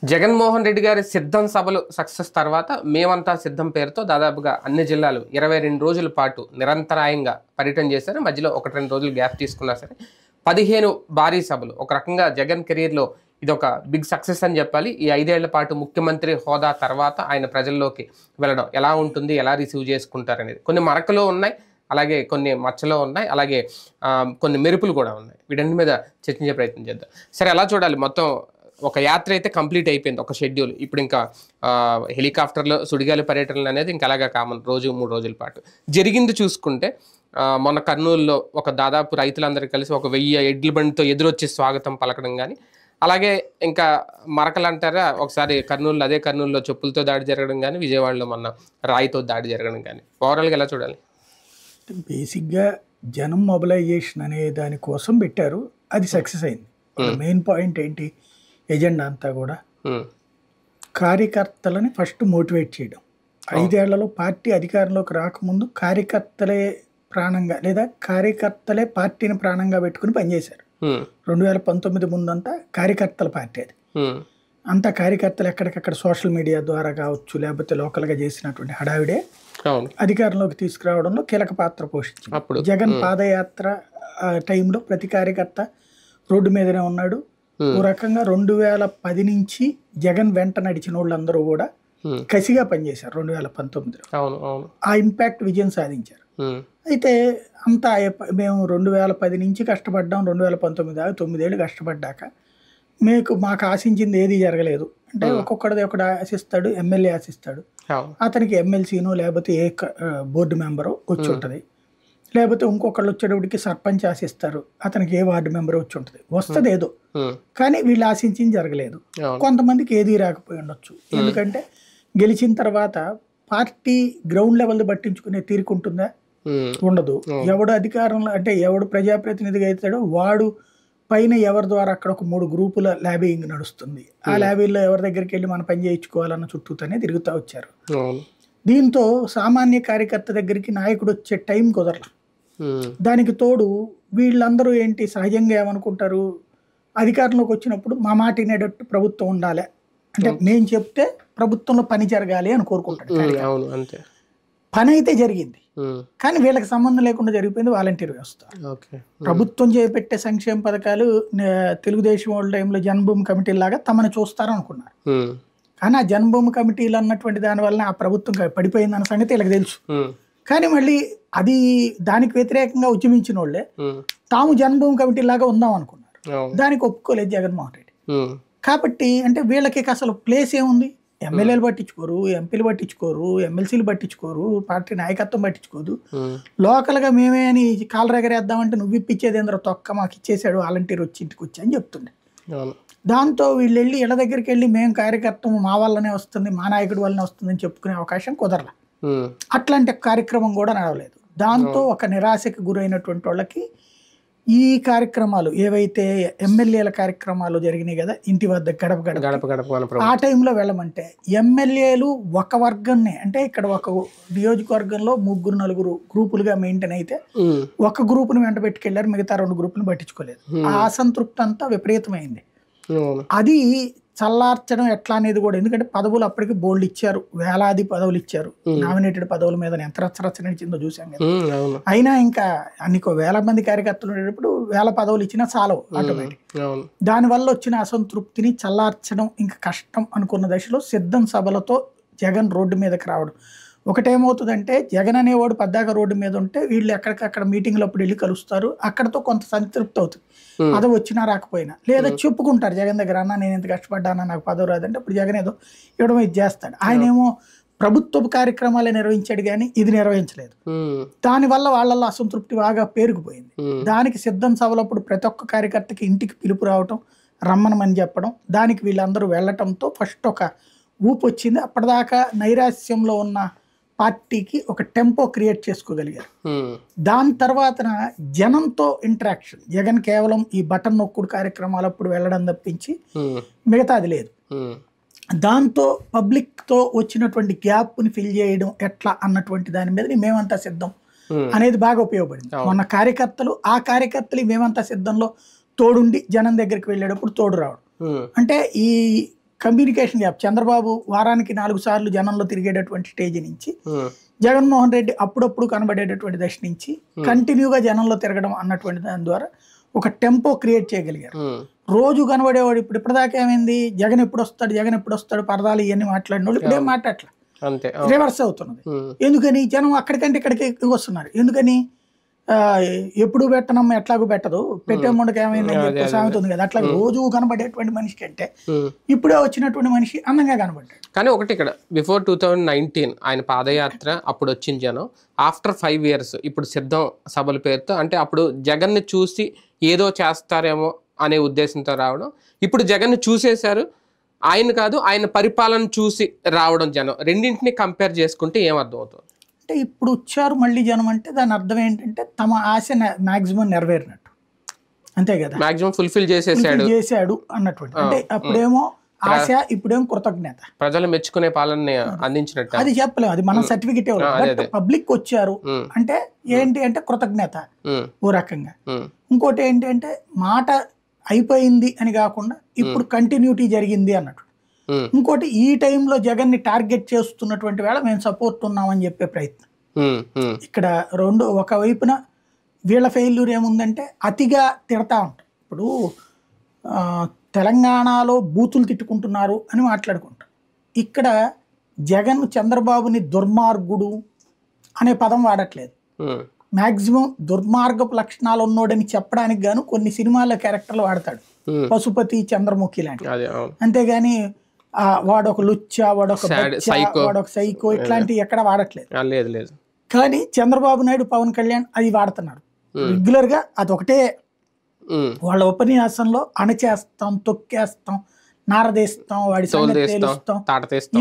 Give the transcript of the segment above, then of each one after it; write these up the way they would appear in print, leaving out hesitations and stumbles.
జగన్మోహన్ రెడ్డి గారి సిద్ధం సభలు సక్సెస్ తర్వాత మేమంతా సిద్ధం పేరుతో దాదాపుగా అన్ని జిల్లాలు 22 రోజుల పాటు నిరంతరాయంగా పర్యటన చేశారు. మధ్యలో 1-2 రోజులు గ్యాప్ తీసుకున్నా సరే 15 భారీ సభలు ఒక రకంగా జగన్ కెరీర్లో ఇది ఒక బిగ్ సక్సెస్ అని చెప్పాలి. ఈ 5 ఏళ్ల పాటు ముఖ్యమంత్రి హోదా తర్వాత ఆయన ప్రజల్లోకి వెళ్ళడం ఎలా ఉంటుంది, ఎలా రిసీవ్ చేసుకుంటారు అనేది కొన్ని మరకలు ఉన్నాయి, అలాగే కొన్ని మచ్చలు ఉన్నాయి, అలాగే కొన్ని మెరుపులు కూడా ఉన్నాయి. వీటన్నిటి మీద చర్చించే ప్రయత్నం చేద్దాం. సరే, ఎలా చూడాలి? మొత్తం ఒక యాత్ర అయితే కంప్లీట్ అయిపోయింది, ఒక షెడ్యూల్. ఇప్పుడు ఇంకా హెలికాప్టర్లో సుడిగాలి పర్యటనలు అనేది ఇంకా అలాగా కామన్, రోజు 3 రోజుల పాటు జరిగింది. చూసుకుంటే మొన్న కర్నూలులో ఒక దాదాపు రైతులందరూ కలిసి ఒక 1000 ఎడ్ల బండితో ఎదురొచ్చి స్వాగతం పలకడం కానీ, అలాగే ఇంకా మరకలు అంటారా, ఒకసారి కర్నూలులో అదే కర్నూలులో చెప్పులతో దాడి జరగడం కానీ, విజయవాడలో మొన్న రాయితో దాడి జరగడం కానీ, ఓవరాల్గా ఎలా చూడాలి? బేసిక్గా జనం మొబిలైజేషన్ అనే దానికోసం పెట్టారు, అది సక్సెస్ అయింది. మెయిన్ పాయింట్ ఏంటి, ఎజెండా అంతా కూడా కార్యకర్తలని ఫస్ట్ మోటివేట్ చేయడం. 5 ఏళ్లలో పార్టీ అధికారంలోకి రాకముందు కార్యకర్తలే ప్రాణంగా, లేదా కార్యకర్తలే పార్టీని ప్రాణంగా పెట్టుకుని పనిచేశారు. 2019 ముందంతా కార్యకర్తల పార్టీ అది. అంతా కార్యకర్తలు ఎక్కడికక్కడ సోషల్ మీడియా ద్వారా కావచ్చు, లేకపోతే లోకల్గా చేసినటువంటి హడావిడే అధికారంలోకి తీసుకురావడంలో కీలక పాత్ర పోషించింది. జగన్ పాదయాత్ర టైంలో ప్రతి కార్యకర్త రోడ్డు మీదనే ఉన్నాడు. ఓ రకంగా 2010 నుంచి జగన్ వెంట నడిచిన వాళ్ళందరూ కూడా కసిగా పనిచేశారు 2019లో. ఆ ఇంపాక్ట్ విజయం సాధించారు. అయితే అంతా మేము 2010 నుంచి కష్టపడ్డాం, 2019 దాకా 9 ఏళ్ళు కష్టపడ్డాక మాకు ఆశించింది ఏది జరగలేదు అంటే, ఒక్కొక్కడిది ఒకటి ఆశిస్తాడు. ఎమ్మెల్యే ఆశిస్తాడు, అతనికి ఎమ్మెల్సీనో లేకపోతే ఏ బోర్డు మెంబరో వచ్చి ఉంటుంది, లేకపోతే ఇంకొకళ్ళు వచ్చేటప్పటికి సర్పంచ్ ఆశిస్తారు, అతనికి ఏ వార్డు మెంబర్ వచ్చి ఉంటుంది, వస్తుంది ఏదో. కానీ వీళ్ళు ఆశించింది జరగలేదు. కొంతమందికి ఏది రాకపోయి ఉండొచ్చు, ఎందుకంటే గెలిచిన తర్వాత పార్టీ గ్రౌండ్ లెవెల్ పట్టించుకునే తీరుకుంటుందా, ఉండదు. ఎవడు అధికారంలో అంటే ఎవడు ప్రజాప్రతినిధిగా అవుతాడో వాడు పైన ఎవరి ద్వారా అక్కడ ఒక 3 గ్రూపుల ల్యాబింగ్ నడుస్తుంది. ఆ ల్యాబీల్లో ఎవరి దగ్గరికి వెళ్ళి మనం పని చేయించుకోవాలన్న చుట్టూతోనే తిరుగుతూ వచ్చారు. దీంతో సామాన్య కార్యకర్త దగ్గరికి నాయకుడు వచ్చే టైం కుదరల. దానికి తోడు వీళ్ళందరూ ఏంటి సహజంగా ఏమనుకుంటారు, అధికారంలోకి వచ్చినప్పుడు మా మాట వినేటట్టు ప్రభుత్వం ఉండాలి అంటే, నేను చెప్తే ప్రభుత్వంలో పని జరగాలి అని కోరుకుంటాడు. పని అయితే జరిగింది, కానీ వీళ్ళకి సంబంధం లేకుండా జరిగిపోయింది వాలంటీర్ వ్యవస్థ. ప్రభుత్వం చేపట్టే సంక్షేమ పథకాలు తెలుగుదేశం వాళ్ళ టైంలో జన్మభూమి కమిటీ లాగా తమను చూస్తారు అనుకున్నారు. కానీ ఆ జన్మభూమి కమిటీలు అన్నటువంటి దానివల్ల ఆ ప్రభుత్వం పడిపోయిందన్న సంగతి వీళ్ళకి తెలుసు. కానీ మళ్ళీ అది దానికి వ్యతిరేకంగా ఉద్యమించిన వాళ్ళే తాము జన్మభూమి కమిటీ లాగా ఉందాం అనుకున్నారు. దానికి ఒప్పుకోలేదు జగన్మోహన్ రెడ్డి. కాబట్టి అంటే వీళ్ళకి అసలు ప్లేస్ ఏముంది, ఎమ్మెల్యేలు పట్టించుకోరు, ఎంపీలు పట్టించుకోరు, ఎమ్మెల్సీలు పట్టించుకోరు, పార్టీ నాయకత్వం పట్టించుకోదు. లోకల్గా మేమే అని కాలు ఎగరేద్దామంటే నువ్వు ఇప్పించేది ఏంద్ర తొక్క మాకు ఇచ్చేసాడు వాలంటీర్ వచ్చి ఇంటికి వచ్చి అని చెప్తుండే. దాంతో వీళ్ళు వెళ్ళి ఇళ్ళ దగ్గరికి వెళ్ళి మేము కార్యకర్తం మా వల్లనే వస్తుంది, మా నాయకుడి వల్లనే వస్తుందని చెప్పుకునే అవకాశం కుదరల. అట్లాంటి కార్యక్రమం కూడా నడవలేదు. దాంతో ఒక నిరాశకు గురైనటువంటి వాళ్ళకి ఈ కార్యక్రమాలు ఏవైతే ఎమ్మెల్యేల కార్యక్రమాలు జరిగినాయి కదా, ఇంటి వద్ద గడప గడప, ఆ టైంలో వెళ్ళమంటే ఎమ్మెల్యేలు ఒక వర్గాన్ని అంటే ఇక్కడ ఒక నియోజకవర్గంలో 3-4 గ్రూపులుగా మెయింటైన్ అయితే ఒక గ్రూపును వెంట పెట్టుకెళ్లారు, మిగతా 2 గ్రూపులను పట్టించుకోలేదు. ఆ అసంతృప్తి అంతా విపరీతమైంది. అది చల్లార్చడం ఎట్లా అనేది కూడా, ఎందుకంటే పదవులు అప్పటికి బోల్డ్ ఇచ్చారు, వేలాది పదవులు ఇచ్చారు. నామినేటెడ్ పదవుల మీద ఎంత రచ్చరచ్చ నడిచిందో చూసాం కదా. అయినా ఇంకా అన్ని 1000 మంది కార్యకర్తలు ఉండేటప్పుడు 1000 పదవులు ఇచ్చినా చాలవు ఆటోమేటిక్. దానివల్ల వచ్చిన అసంతృప్తిని చల్లార్చడం ఇంకా కష్టం అనుకున్న దశలో సిద్ధం సభలతో జగన్ రోడ్డు మీదకి రావడం. ఒకటేమవుతుందంటే, జగన్ అనేవాడు పద్దాక రోడ్డు మీద ఉంటే వీళ్ళు ఎక్కడికక్కడ మీటింగ్లు అప్పుడు వెళ్ళి కలుస్తారు, అక్కడతో కొంత సంతృప్తి అవుతుంది. పదవి వచ్చినా రాకపోయినా, లేదా చెప్పుకుంటారు జగన్ దగ్గర, అన్న నేను ఎంత కష్టపడ్డానా నాకు పదవి రాదంటే అప్పుడు జగన్ ఏదో ఇవ్వడం ఇది చేస్తాడు. ఆయన ఏమో ప్రభుత్వ కార్యక్రమాలే నిర్వహించాడు కానీ ఇది నిర్వహించలేదు. దానివల్ల వాళ్ళల్లో అసంతృప్తి బాగా పేరుకుపోయింది. దానికి సిద్ధం సభలప్పుడు ప్రతి ఒక్క కార్యకర్తకి ఇంటికి పిలుపు రావటం, రమ్మనమని చెప్పడం, దానికి వీళ్ళందరూ వెళ్ళటంతో ఫస్ట్ ఒక ఊపు వచ్చింది. అప్పటిదాకా నైరాశ్యంలో ఉన్న పార్టీకి ఒక టెంపో క్రియేట్ చేసుకోగలిగారు. దాని తర్వాత జనంతో ఇంటరాక్షన్, జగన్ కేవలం ఈ బటన్ నొక్కుడు కార్యక్రమాలప్పుడు వెళ్ళడం తప్పించి మిగతా అది లేదు. దాంతో పబ్లిక్తో వచ్చినటువంటి గ్యాప్ని ఫిల్ చేయడం ఎట్లా అన్నటువంటి దాని మీద మేమంతా సిద్ధం అనేది బాగా ఉపయోగపడింది. మొన్న ఆ కార్యకర్తలు మేమంతా సిద్ధంలో తోడుండి జనం దగ్గరికి వెళ్ళేటప్పుడు తోడు రావడం. అంటే ఈ కమ్యూనికేషన్ గ్యాప్. చంద్రబాబు వారానికి 4 సార్లు జనంలో తిరిగేటటువంటి స్టేజ్ నుంచి జగన్మోహన్ రెడ్డి అప్పుడప్పుడు కనబడేటటువంటి దశ నుంచి కంటిన్యూగా జనంలో తిరగడం అన్నటువంటి దాని ద్వారా ఒక టెంపో క్రియేట్ చేయగలిగారు. రోజు కనబడేవాడు ఇప్పటిదాకా ఏమైంది, జగన్ ఎప్పుడు వస్తాడు పరదాలు ఇవన్నీ మాట్లాడిన వాళ్ళు ఇప్పుడేం మాట్లాడలే, రివర్స్ అవుతున్నది. ఎందుకని జనం అక్కడికంటే ఇక్కడికి వస్తున్నారు. ఎందుకని ఎప్పుడు పెట్టనమ్మ ఎట్లాగూ పెట్టదు, పెట్టే ముందుకు ఏమైంది అని చెప్పి సామెత ఉంది కదా, అట్లా రోజు కనబడేటువంటి మనిషి కంటే ఇప్పుడే వచ్చినటువంటి మనిషి అందంగా కనబడ్డాడు. కానీ ఒకటి ఇక్కడ బిఫోర్ 2019 ఆయన పాదయాత్ర అప్పుడు వచ్చిన జనం, ఆఫ్టర్ 5 years ఇప్పుడు సిద్ధం సభల పేరుతో, అంటే అప్పుడు జగన్ని చూసి ఏదో చేస్తారేమో అనే ఉద్దేశంతో రావడం, ఇప్పుడు జగన్ని చూసేశారు, ఆయన కాదు ఆయన పరిపాలన చూసి రావడం జనం, రెండింటిని కంపేర్ చేసుకుంటే ఏమర్థం అవుతుంది? అంటే ఇప్పుడు వచ్చారు మళ్ళీ జనం అంటే దాని అర్థం ఏంటంటే తమ ఆశ మాక్సిమం నెరవేరినట్టు, అంతే కదా, మాక్సిమం ఫుల్ఫిల్ చేశాడు అన్నటువంటి. అంటే అప్పుడేమో ఆశ, ఇప్పుడేమో కృతజ్ఞత, ప్రజలు మెచ్చుకునే పాలన అందించినట్టు అది చెప్పలేము, అది మనం సర్టిఫికెట్ ఇవ్వాలి. పబ్లిక్ వచ్చారు అంటే ఏంటి అంటే కృతజ్ఞత ఓ రకంగా. ఇంకోటి ఏంటి అంటే మాట అయిపోయింది అని కాకుండా ఇప్పుడు కంటిన్యూటీ జరిగింది అన్నట్టు. ఇంకోటి ఈ టైంలో జగన్ ని టార్గెట్ చేస్తున్నటువంటి వేళ మేము సపోర్ట్ ఉన్నామని చెప్పే ప్రయత్నం. ఇక్కడ ఒకవైపున వీళ్ళ ఫెయిల్యూర్ ఏముందంటే అతిగా తిడతా ఉంటారు. ఇప్పుడు తెలంగాణలో బూతులు తిట్టుకుంటున్నారు అని మాట్లాడుకుంటారు. ఇక్కడ జగన్ చంద్రబాబుని దుర్మార్గుడు అనే పదం వాడట్లేదు. మాక్సిమం దుర్మార్గపు లక్షణాలు ఉన్నోడని చెప్పడానికి గాను కొన్ని సినిమాల క్యారెక్టర్లు వాడతాడు, పశుపతి, చంద్రముఖి లాంటి. అంతేగాని వాడొక లుచ్చ, వాడొక సైకో ఇట్లాంటివి ఎక్కడ వాడట్లేదు. కానీ చంద్రబాబు నాయుడు, పవన్ కళ్యాణ్ అది వాడుతున్నారు రెగ్యులర్ గా. అదొకటే వాళ్ళ ఉపన్యాసంలో అణచేస్తాం, తొక్కేస్తాం, నారదేస్తాం, వాడి సంగతి తేలుస్తాం,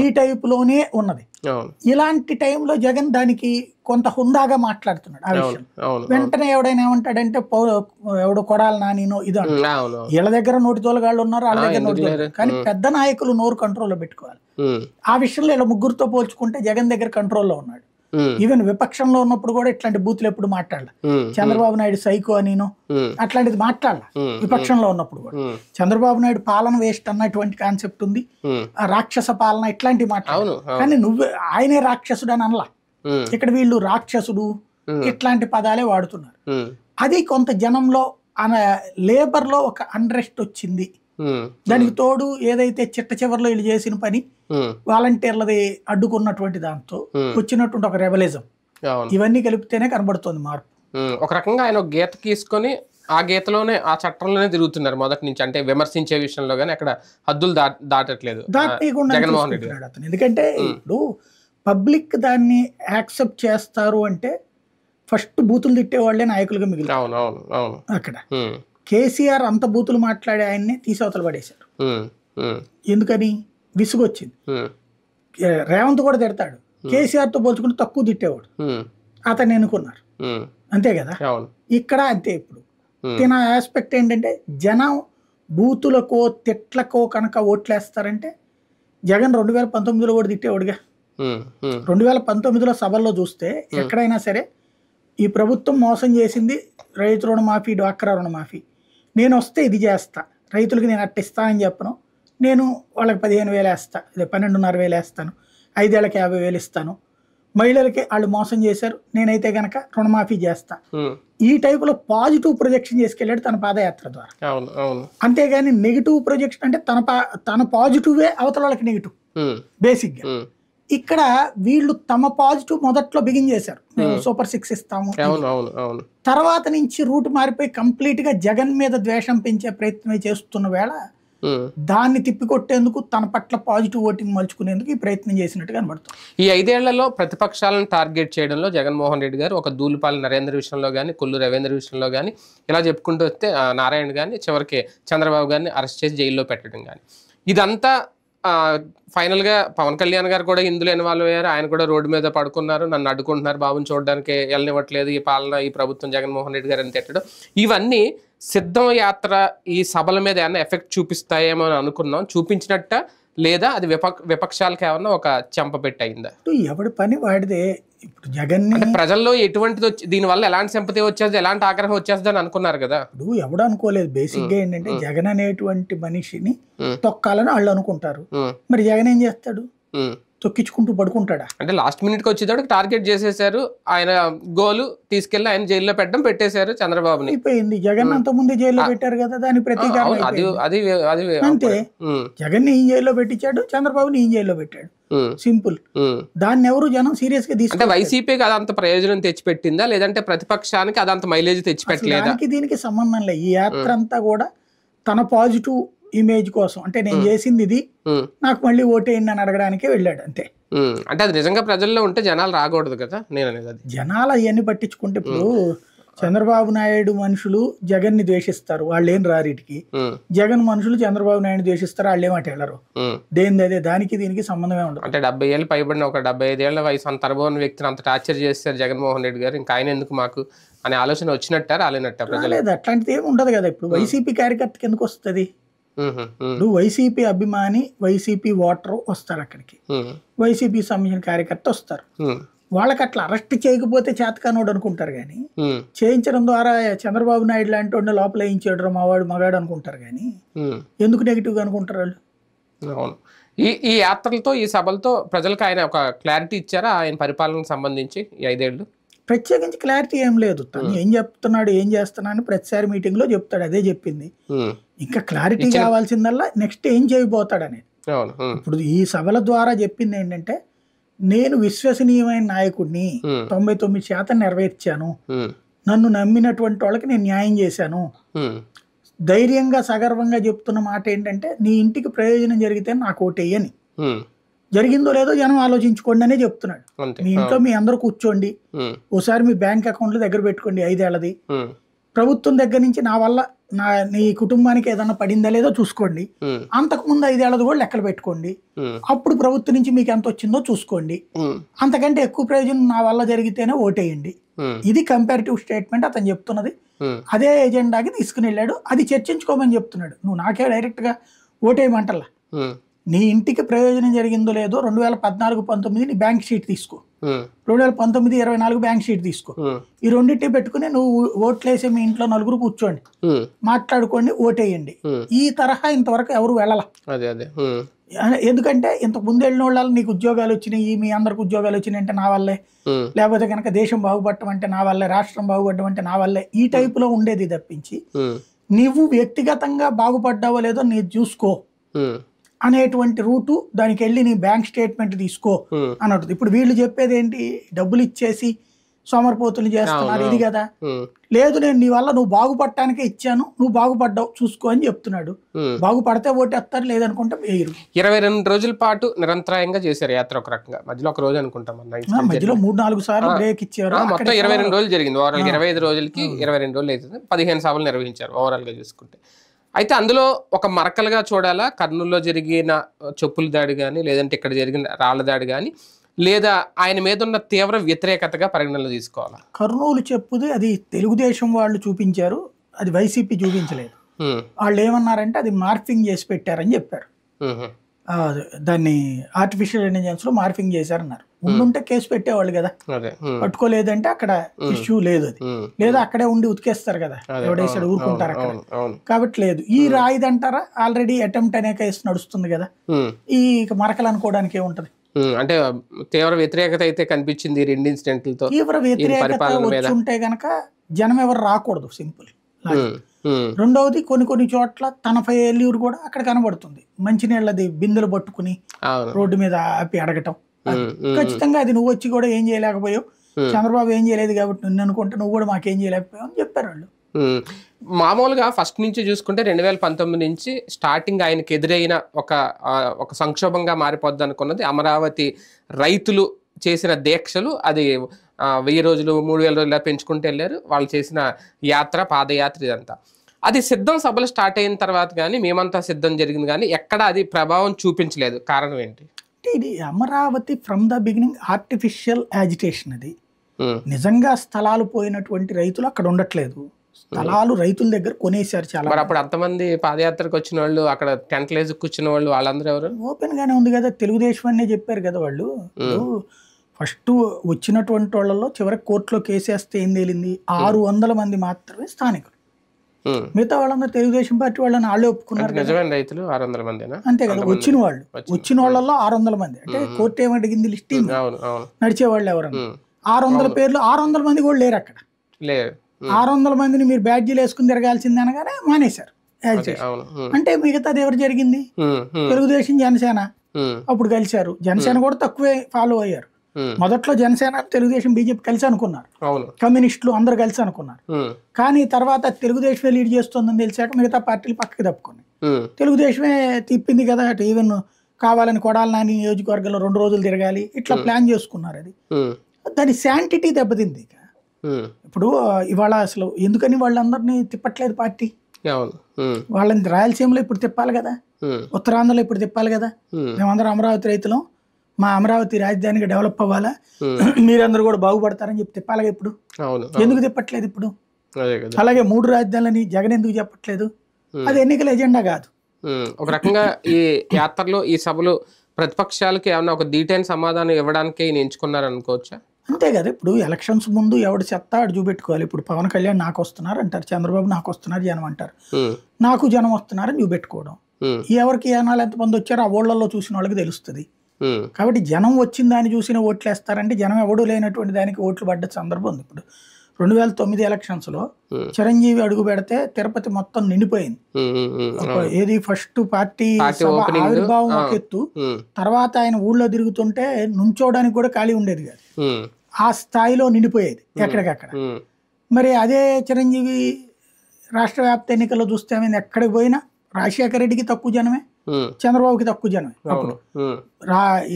ఈ టైప్ లోనే ఉన్నది. ఇలాంటి టైంలో జగన్ దానికి కొంత హుందాగా మాట్లాడుతున్నాడు ఆ విషయం. వెంటనే ఎవడైనా ఏమంటాడంటే ఎవడు కొడాలి నానినో ఇదో, వీళ్ళ దగ్గర నోటి తోలగాళ్ళు ఉన్నారు, వాళ్ళ దగ్గర నోటి తోలగాళ్ళు. కానీ పెద్ద నాయకులు నోరు కంట్రోల్లో పెట్టుకోవాలి. ఆ విషయంలో ఇలా ముగ్గురుతో పోల్చుకుంటే జగన్ దగ్గర కంట్రోల్లో ఉన్నాడు. ఈవెన్ విపక్షంలో ఉన్నప్పుడు కూడా ఇట్లాంటి బూతులు ఎప్పుడు మాట్లాడాల. చంద్రబాబు నాయుడు సైకో అనినో అట్లాంటిది మాట్లాడాల విపక్షంలో ఉన్నప్పుడు కూడా. చంద్రబాబు నాయుడు పాలన వేస్ట్ అన్నటువంటి కాన్సెప్ట్ ఉంది, రాక్షస పాలన ఇట్లాంటివి మాట్లాడాలి. కానీ ఆయనే రాక్షసుడు అని అనలా. ఇక్కడ వీళ్ళు రాక్షసుడు ఇట్లాంటి పదాలే వాడుతున్నారు. అది కొంత జనంలో లేబర్ లో ఒక అన్రెస్ట్ వచ్చింది. దానికి తోడు ఏదైతే చిట్ట చివరిలో వీళ్ళు చేసిన పని వాలంటీర్లది అడ్డుకున్నటువంటి దాంతో వచ్చినటువంటి ఒక రెబలిజం, ఇవన్నీ కలిపితేనే కనబడుతుంది మార్పు. ఒక రకంగా ఆయన గీత తీసుకొని ఆ గీతలోనే ఆ చట్టంలోనే తిరుగుతున్నారు మొదటి నుంచి. అంటే విమర్శించే విషయంలో కానీ అక్కడ హద్దులు దాటట్లేదు జగన్మోహన్ రెడ్డి అతను. ఎందుకంటే ఇప్పుడు పబ్లిక్ దాన్ని యాక్సెప్ట్ చేస్తారు అంటే ఫస్ట్ బూతులు తిట్టే వాళ్ళే నాయకులుగా మిగిలిన అక్కడ. కేసీఆర్ అంత బూతులు మాట్లాడే ఆయన్ని తీసవతలు పడేశారు. ఎందుకని? విసుగొచ్చింది. రేవంత్ కూడా తిడతాడు, కేసీఆర్ తో పోల్చుకుంటే తక్కువ తిట్టేవాడు, అతన్ని ఎన్నుకున్నారు, అంతే కదా. ఇక్కడ అంతే. ఇప్పుడు తిన ఆస్పెక్ట్ ఏంటంటే జనం బూతులకో తిట్లకో కనుక ఓట్లేస్తారంటే జగన్ 2019లో కూడా తిట్టేవాడుగా. 2019లో సభల్లో చూస్తే ఎక్కడైనా సరే ఈ ప్రభుత్వం మోసం చేసింది, రైతు రుణమాఫీ, డ్వాక్రా రుణమాఫీ, నేను వస్తే ఇది చేస్తా, రైతులకి నేను అట్టిస్తానని చెప్పను, నేను వాళ్ళకి 15,000 వేస్తా, 12,500 వేస్తాను, 5 ఏళ్ళకి 50,000 ఇస్తాను, మహిళలకి వాళ్ళు మోసం చేశారు, నేనైతే గనక రుణమాఫీ చేస్తా, ఈ టైపులో పాజిటివ్ ప్రొజెక్షన్ చేసుకెళ్ళాడు తన పాదయాత్ర ద్వారా. అంతేగాని నెగిటివ్ ప్రొజెక్షన్ అంటే తన పాజిటివే అవతల వాళ్ళకి నెగిటివ్ బేసిక్ గా. ఇక్కడ వీళ్ళు తమ పాజిటివ్ మొదట్లో బిగిన్ చేశారు, సూపర్ 6 ఇస్తాము, తర్వాత నుంచి రూట్ మారిపోయి కంప్లీట్ గా జగన్ మీద ద్వేషం పెంచే ప్రయత్నం చేస్తున్న వేళ దాన్ని తిప్పికొట్టేందుకు తన పట్ల పాజిటివ్ ఓటింగ్ మలుచుకునేందుకు ఈ ప్రయత్నం చేసినట్టు కనబడుతుంది. ఈ 5 ఏళ్లలో ప్రతిపక్షాలను టార్గెట్ చేయడంలో జగన్మోహన్ రెడ్డి గారు ఒక దూలుపాలి నరేంద్ర విషయంలో కానీ, కొల్లు రవీంద్ర విషయంలో కానీ, ఇలా చెప్పుకుంటూ వస్తే నారాయణ కానీ, చివరికి చంద్రబాబు గారిని అరెస్ట్ చేసి జైల్లో పెట్టడం కానీ, ఇదంతా ఫైనల్ గా పవన్ కళ్యాణ్ గారు కూడా ఇందులో ఇన్వాల్వ్ అయ్యారు. ఆయన కూడా రోడ్డు మీద పడుకున్నారు, నన్ను అడ్డుకుంటున్నారు, బాబుని చూడడానికి వెళ్ళనివ్వట్లేదు ఈ పాలన, ఈ ప్రభుత్వం, జగన్మోహన్ రెడ్డి గారు అని తిట్టడం, ఇవన్నీ సిద్ధం యాత్ర ఈ సభల మీద ఏమైనా ఎఫెక్ట్ చూపిస్తాయేమో అని అనుకున్నాం. చూపించినట్ట లేదా అది విపక్షాలకు ఏమన్నా ఒక చెంపపెట్టి అయిందా? ఎవడి పని వాడిదే. ఇప్పుడు జగన్ని అంటే ప్రజల్లో ఎటువంటిది వచ్చి దీనివల్ల ఎలాంటి సింపతి వచ్చేది, ఎలాంటి ఆగ్రహం వచ్చేస్తుంది అని అనుకున్నారు కదా. ఇప్పుడు ఎవడు అనుకోలేదు. బేసిక్ గా ఏంటంటే జగన్ అనేటువంటి మనిషిని తొక్కాలని వాళ్ళు అనుకుంటారు. మరి జగన్ ఏం చేస్తాడు? తొక్కించుకుంటూ పడుకుంటాడా? అంటే లాస్ట్ మినిట్ కి వచ్చేటప్పుడు టార్గెట్ చేసేసారు. ఆయన గోలు తీసుకెళ్లి ఆయన జైల్లో పెట్టేశారు చంద్రబాబుని. అయిపోయింది. జగన్ అంత ముందు జైల్లో పెట్టారు కదా, దాని ప్రతీకారం అంతే. జగన్ ని ఈ జైల్లో పెట్టించాడు, చంద్రబాబుని ఈ జైల్లో పెట్టాడు. సింపుల్. దాన్ని ఎవరు జనం సీరియస్ గా తీసుకుంటే వైసీపీకి అదంత ప్రయోజనం తెచ్చిపెట్టిందా, లేదంటే ప్రతిపక్షానికి అదంత మైలేజ్ తెచ్చిపెట్టలేదా? దానికి దీనికి సంబంధం లేదు. ఈ యాత్ర అంతా కూడా తన పాజిటివ్ ఇమేజ్ కోసం, అంటే నేను చేసింది ఇది, నాకు మళ్ళీ ఓటేయండి అని అడగడానికే వెళ్ళాడు అంతే. అంటే అది నిజంగా ప్రజల్లో ఉంటే జనాలు రాకూడదు కదా. నేను అనేది జనాలు అవన్నీ పట్టించుకుంటే, ఇప్పుడు చంద్రబాబు నాయుడు మనుషులు జగన్ ని ద్వేషిస్తారు, వాళ్ళు ఏం రారీటికి. జగన్ మనుషులు చంద్రబాబు నాయుడు ద్వేషిస్తారు, వాళ్ళు ఏమాట వెళ్ళరు. దేని అదే, దానికి దీనికి సంబంధమే ఉండదు. అంటే 70 ఏళ్ళు పైబడిన ఒక 75 ఏళ్ల వయసు అంత అనుభవం వ్యక్తిని అంత టార్చర్ చేస్తారు జగన్మోహన్ రెడ్డి గారు, ఇంకా ఆయన ఎందుకు మాకు అనే ఆలోచన వచ్చినట్టారు రాలేనట్ట ప్రజలు? అట్లాంటిది ఏమి ఉండదు కదా. ఇప్పుడు వైసీపీ కార్యకర్తకి ఎందుకు వస్తుంది? ఇప్పుడు వైసీపీ అభిమాని, వైసీపీ ఓటర్ వస్తారు అక్కడికి, వైసీపీ సంబంధించిన కార్యకర్త వస్తారు. వాళ్ళకి అట్లా అరెస్ట్ చేయకపోతే చేతకానోడు అనుకుంటారు కానీ, చేయించడం ద్వారా చంద్రబాబు నాయుడు లాంటి వాడిని లోపల వేయించాడు మావాడు మగాడు అనుకుంటారు కానీ, ఎందుకు నెగిటివ్ గా అనుకుంటారు వాళ్ళు? అవును. ఈ యాత్రలతో, ఈ సభలతో ప్రజలకు ఆయన ఒక క్లారిటీ ఇచ్చారా ఆయన పరిపాలనకు సంబంధించి ఈ 5 ఏళ్ళు? ప్రత్యేకించి క్లారిటీ ఏం లేదు. తను ఏం చెప్తున్నాడు, ఏం చేస్తున్నాడు ప్రతిసారి మీటింగ్ లో చెప్తాడు, అదే చెప్పింది. ఇంకా క్లారిటీ కావాల్సిందల్లా నెక్స్ట్ ఏం చేయబోతాడనేది. ఇప్పుడు ఈ సభల ద్వారా చెప్పింది ఏంటంటే, నేను విశ్వసనీయమైన నాయకుడిని, 99% నెరవేర్చాను, నన్ను నమ్మినటువంటి వాళ్ళకి నేను న్యాయం చేశాను. ధైర్యంగా సగర్వంగా చెప్తున్న మాట ఏంటంటే, నీ ఇంటికి ప్రయోజనం జరిగితే నాకు ఓటేయని, జరిగిందో లేదో జనం ఆలోచించుకోండి అనే చెప్తున్నాడు. మీ ఇంట్లో మీ అందరూ కూర్చోండి, ఓసారి మీ బ్యాంక్ అకౌంట్లు దగ్గర పెట్టుకోండి 5 ఏళ్లది, ప్రభుత్వం దగ్గర నుంచి నా వల్ల నీ కుటుంబానికి ఏదన్నా పడిందా లేదో చూసుకోండి, అంతకుముందు 5 ఏళ్లది కూడా లెక్కలు పెట్టుకోండి, అప్పుడు ప్రభుత్వం నుంచి మీకు ఎంత వచ్చిందో చూసుకోండి, అంతకంటే ఎక్కువ ప్రయోజనం నా వల్ల జరిగితేనే ఓటేయండి. ఇది కంపారిటివ్ స్టేట్మెంట్ అతను చెప్తున్నది. అదే ఎజెండాకి తీసుకుని వెళ్ళాడు, అది చర్చించుకోమని చెప్తున్నాడు. నువ్వు నాకే డైరెక్ట్ గా ఓటేయమంటలా, నీ ఇంటికి ప్రయోజనం జరిగిందో లేదో 2014-19 నీ బ్యాంక్ షీట్ తీసుకో, 2019-24 బ్యాంక్ షీట్ తీసుకో, ఈ రెండింటి పెట్టుకుని నువ్వు ఓట్లేసే మీ ఇంట్లో నలుగురు కూర్చోండి, మాట్లాడుకోండి, ఓటేయండి. ఈ తరహా ఇంతవరకు ఎవరు వెళ్ళాల. ఎందుకంటే ఇంతకు ముందు వెళ్ళిన వాళ్ళు నీకు ఉద్యోగాలు వచ్చినాయి, మీ అందరికి ఉద్యోగాలు వచ్చినాయి అంటే నా వల్లే, లేకపోతే కనుక దేశం బాగుపడటం అంటే నా వల్లే, రాష్ట్రం బాగుపడటం అంటే నా వల్లే, ఈ టైప్ లో ఉండేది తప్పించి నువ్వు వ్యక్తిగతంగా బాగుపడ్డావో లేదో నీ చూసుకో అనేటువంటి రూటు, దానికి వెళ్ళి నీ బ్యాంక్ స్టేట్మెంట్ తీసుకో అన్నట్టు. ఇప్పుడు వీళ్ళు చెప్పేది ఏంటి, డబ్బులు ఇచ్చేసి సోమరిపోతులు చేస్తున్నారు, ఇది కదా. లేదు, నేను నీ వల్ల నువ్వు బాగుపడటానికే ఇచ్చాను, నువ్వు బాగుపడ్డావు చూసుకో అని చెప్తున్నాడు. బాగుపడితే ఓటేస్తారు, లేదనుకుంటే వేయరు. 22 రోజుల పాటు నిరంతరాయంగా చేశారు యాత్ర. ఒక రకంగా మధ్యలో ఒక రోజు అనుకుంటాం, మధ్యలో 3-4 సార్లు బ్రేక్ ఇచ్చారు. మొత్తం 22 రోజులు జరిగింది ఓవరాల్. 25 రోజులకి 22 రోజులు అవుతుంది. 15 సభలు నిర్వహించారు ఓవరాల్ గా చూసుకుంటే. అయితే అందులో ఒక మరకలుగా చూడాలా, కర్నూలులో జరిగిన చెప్పుల దాడి కానీ, లేదంటే ఇక్కడ జరిగిన రాళ్ల దాడి కానీ, లేదా ఆయన మీద ఉన్న తీవ్ర వ్యతిరేకతగా పరిగణనలో తీసుకోవాలా? కర్నూలు చెప్పుది అది తెలుగుదేశం వాళ్ళు చూపించారు, అది వైసీపీ చూపించలేదు. వాళ్ళు ఏమన్నారంటే అది మార్ఫింగ్ చేసి పెట్టారని చెప్పారు. దాన్ని ఆర్టిఫిషియల్ ఇంటెలిజెన్స్ లో మార్ఫింగ్ చేశారన్నారు. ఉండుంటే కేసు పెట్టేవాళ్ళు కదా, పట్టుకోలేదంటే అక్కడ ఇష్యూ లేదు. అది లేదా అక్కడే ఉండి ఉతికేస్తారు కదా, ఎవడేసాడు ఊరుకుంటారు అక్కడ. కాబట్టి లేదు. ఈ రాయిదంటారా, ఆల్రెడీ అటెంప్ట్ అనే కేసు నడుస్తుంది కదా, ఈ మరకలు అనుకోవడానికి ఏముంటది. అంటే తీవ్ర వ్యతిరేకత అయితే కనిపించింది 2 ఇన్సిడెంట్లతో. తీవ్ర వ్యతిరేకత వచ్చి ఉంటే గనక జనం ఎవరు రాకూడదు, సింపుల్. రెండవది, కొన్ని చోట్ల తన ఫెయిల్యూర్ కూడా అక్కడ కనబడుతుంది. మంచినీళ్ళది బిందెలు పట్టుకుని రోడ్డు మీద ఆపి అడగటం, ఖచ్చితంగా అది నువ్వు వచ్చి కూడా ఏం చేయలేకపోయావు, చంద్రబాబు ఏం చేయలేదు కాబట్టి నిన్ను అనుకుంటే నువ్వు కూడా మాకేం చేయలేకపోయావు అని చెప్పారు వాళ్ళు. మామూలుగా ఫస్ట్ నుంచి చూసుకుంటే 2019 నుంచి స్టార్టింగ్ ఆయనకి ఎదురైన ఒక సంక్షోభంగా మారిపోద్ది అనుకున్నది అమరావతి రైతులు చేసిన దీక్షలు. అది 1000 రోజులు 3000 రోజులు పెంచుకుంటూ వెళ్ళారు వాళ్ళు చేసిన యాత్ర, పాదయాత్ర, ఇదంతా. అది సిద్ధం సభలు స్టార్ట్ అయిన తర్వాత కానీ, మేమంతా సిద్ధం జరిగింది కానీ ఎక్కడ అది ప్రభావం చూపించలేదు. కారణం ఏంటి? ఇది Amaravati from the beginning artificial agitation. అది నిజంగా స్థలాలు పోయినటువంటి రైతులు అక్కడ ఉండట్లేదు, స్థలాలు రైతుల దగ్గర కొనేశారు చాలా. మరి అప్పుడు అంతమంది పాదయాత్రకు వచ్చిన వాళ్ళు, అక్కడ టెంట్లు వేసి కూర్చున్న వాళ్ళు, వాళ్ళందరూ ఎవరు? ఓపెన్ గానే ఉంది కదా, తెలుగుదేశం అనే చెప్పారు కదా వాళ్ళు. ఫస్ట్ వచ్చినటువంటి వాళ్ళలో చివరికి కోర్టులో కేసేస్తే ఏం తేలింది, 600 మంది మాత్రమే స్థానికులు, మిగతా వాళ్ళందరూ తెలుగుదేశం పార్టీ వాళ్ళని వాళ్ళే ఒప్పుకున్నారు. నిజమైన రైతులు 600 మందేనా? అంతే కదా, వచ్చిన వాళ్ళలో 600 మంది. అంటే కోర్టు ఏమడిగింది, లిస్టింగ్ నడిచే వాళ్ళు ఎవరన్నా 600 పేర్లు, 600 మంది కూడా లేరు అక్కడ. 600 మందిని మీరు బ్యాడ్జీలు వేసుకుని తిరగాల్సింది అనగానే మానేశారు. అంటే మిగతాది ఎవరు జరిగింది, తెలుగుదేశం జనసేన అప్పుడు కలిశారు. జనసేన కూడా తక్కువే ఫాలో అయ్యారు. మొదట్లో జనసేన తెలుగుదేశం బీజేపీ కలిసి అనుకున్నారు, కమ్యూనిస్టులు అందరు కలిసి అనుకున్నారు. కానీ తర్వాత తెలుగుదేశమే లీడ్ చేస్తుందని తెలిసాక మిగతా పార్టీలు పక్కకి తప్పుకున్నాయి. తెలుగుదేశమే తిప్పింది కదా అటు, ఈవెన్ కావాలని కొడాలి నాని నియోజకవర్గంలో 2 రోజులు తిరగాలి ఇట్లా ప్లాన్ చేసుకున్నారు. అది దాని శాంటిటీ దెబ్బతింది. ఇప్పుడు ఇవాళ అసలు ఎందుకని వాళ్ళందరినీ తిప్పట్లేదు పార్టీ, వాళ్ళని రాయలసీమలో ఇప్పుడు తిప్పాలి కదా, ఉత్తరాంధ్రలో ఇప్పుడు తిప్పాలి కదా. మేమందరం అమరావతి రైతులం, మా అమరావతి రాజధానిగా డెవలప్ అవ్వాలా, మీరందరూ కూడా బాగుపడతారని చెప్పి తిప్పాలిగా. ఇప్పుడు ఎందుకు తిప్పట్లేదు ఇప్పుడు? అలాగే 3 రాజధానులని జగన్ ఎందుకు చెప్పట్లేదు? అది ఎన్నికల ఎజెండా కాదు. ఒక రకంగా ఈ యాత్రలో, ఈ సభలో ప్రతిపక్షాలకి ఏమన్నా ఒక దీటైన సమాధానం ఇవ్వడానికి ఎంచుకున్నారు అనుకోవచ్చా? అంతే కదా, ఇప్పుడు ఎలక్షన్స్ ముందు ఎవడు చెత్త ఆడు చూపెట్టుకోవాలి. ఇప్పుడు పవన్ కళ్యాణ్ నాకు వస్తున్నారు అంటారు, చంద్రబాబు నాకు వస్తున్నారు జనం అంటారు, నాకు జనం వస్తున్నారని చూపెట్టుకోవడం. ఎవరికి ఏనాలు ఎంతమంది వచ్చారో ఆ ఓళ్లలో చూసిన వాళ్ళకి తెలుస్తుంది. కాబట్టి జనం వచ్చిన దాన్ని చూసిన ఓట్లు వేస్తారంటే జనం ఎవడు లేనటువంటి దానికి ఓట్లు పడ్డ సందర్భం ఉంది. ఇప్పుడు 2009 ఎలక్షన్స్ లో చిరంజీవి అడుగు పెడితే తిరుపతి మొత్తం నిండిపోయింది. ఏది ఫస్ట్ పార్టీ ఆవిర్భావం ఒక ఎత్తు, తర్వాత ఆయన ఊళ్ళో తిరుగుతుంటే నుంచోడానికి కూడా ఖాళీ ఉండేది కాదు, ఆ స్థాయిలో నిండిపోయేది ఎక్కడికక్కడ. మరి అదే చిరంజీవి రాష్ట్ర వ్యాప్త ఎన్నికల్లో చూస్తే ఎక్కడికి పోయినా రాజశేఖర రెడ్డికి తక్కువ జనమే, చంద్రబాబుకి తక్కువ జనమే. అప్పుడు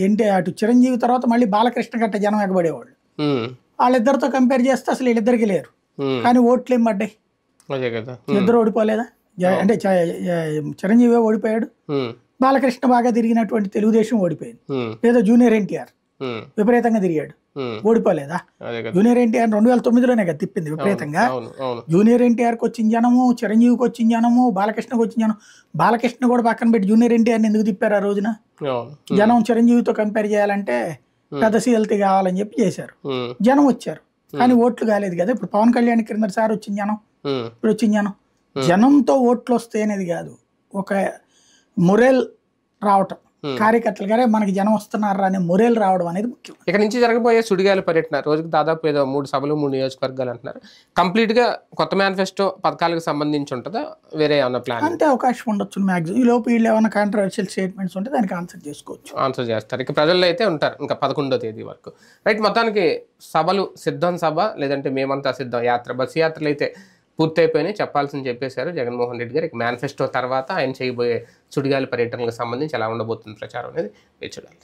ఏంటి, అటు చిరంజీవి తర్వాత మళ్ళీ బాలకృష్ణ గట్ట జనం ఎగబడేవాళ్ళు. వాళ్ళిద్దరితో కంపేర్ చేస్తే అసలు వీళ్ళిద్దరికి లేరు, కానీ ఓట్లు ఏం పడ్డాయి, ఇద్దరు ఓడిపోలేదా? అంటే చిరంజీవి ఓడిపోయాడు, బాలకృష్ణ బాగా తిరిగినటువంటి తెలుగుదేశం ఓడిపోయింది. లేదా జూనియర్ ఎన్టీఆర్ విపరీతంగా తిరిగాడు, ఓడిపోలేదా? జూనియర్ ఎన్టీఆర్ 2009లోనే కదా తిప్పింది విపరీతంగా. జూనియర్ ఎన్టీఆర్కి వచ్చిన జనము, చిరంజీవికి వచ్చిన జనము, బాలకృష్ణకి వచ్చిన జనం. బాలకృష్ణ కూడా పక్కన పెట్టి జూనియర్ ఎన్టీఆర్ని ఎందుకు తిప్పారు ఆ రోజున? జనం చిరంజీవితో కంపేర్ చేయాలంటే పెద్ద సీఎల్టీ కావాలని చెప్పి చేశారు, జనం వచ్చారు, కానీ ఓట్లు కాలేదు కదా. ఇప్పుడు పవన్ కళ్యాణ్ క్రిందసారి వచ్చిన జనం, ఇప్పుడు వచ్చిన జనం, జనంతో ఓట్లు వస్తాయి అనేది కాదు, ఒక మొరేల్ రావటం, కార్యకర్తలు గారే మనకి జనం వస్తున్నారా అనే మొరేల్ రావడం అనేది ముఖ్యం. ఇక్కడ నుంచి జరగబోయే సుడిగాలి పర్యటన రోజుకి దాదాపు ఏదో 3 సభలు 3 నియోజకవర్గాలు అంటున్నారు. కంప్లీట్ గా కొత్త మేనిఫెస్టో పథకాలకు సంబంధించి ఉంటుందా, వేరే ఏమన్నా ప్లాన్? అంతే అవకాశం ఉండొచ్చు మ్యాక్సిమం. ఈ లోపు వీళ్ళు ఏమైనా కాంట్రవర్షియల్ స్టేట్మెంట్స్ ఉంటే దానికి ఆన్సర్ చేస్తారు. ఇక ప్రజల్లో అయితే ఉంటారు ఇంకా 11వ తేదీ వరకు. రైట్, మొత్తానికి సభలు సిద్ధం సభ లేదంటే మేమంతా సిద్ధం యాత్ర, బస్సు యాత్రలు అయితే పూర్తయిపోయినాయి చెప్పాల్సింది చెప్పేశారు జగన్మోహన్ రెడ్డి గారు. ఇక మేనిఫెస్టో తర్వాత ఆయన చేయబోయే సుడిగాలి పర్యటనలకు సంబంధించి ఎలా ఉండబోతుంది ప్రచారం అనేది చూడాలి.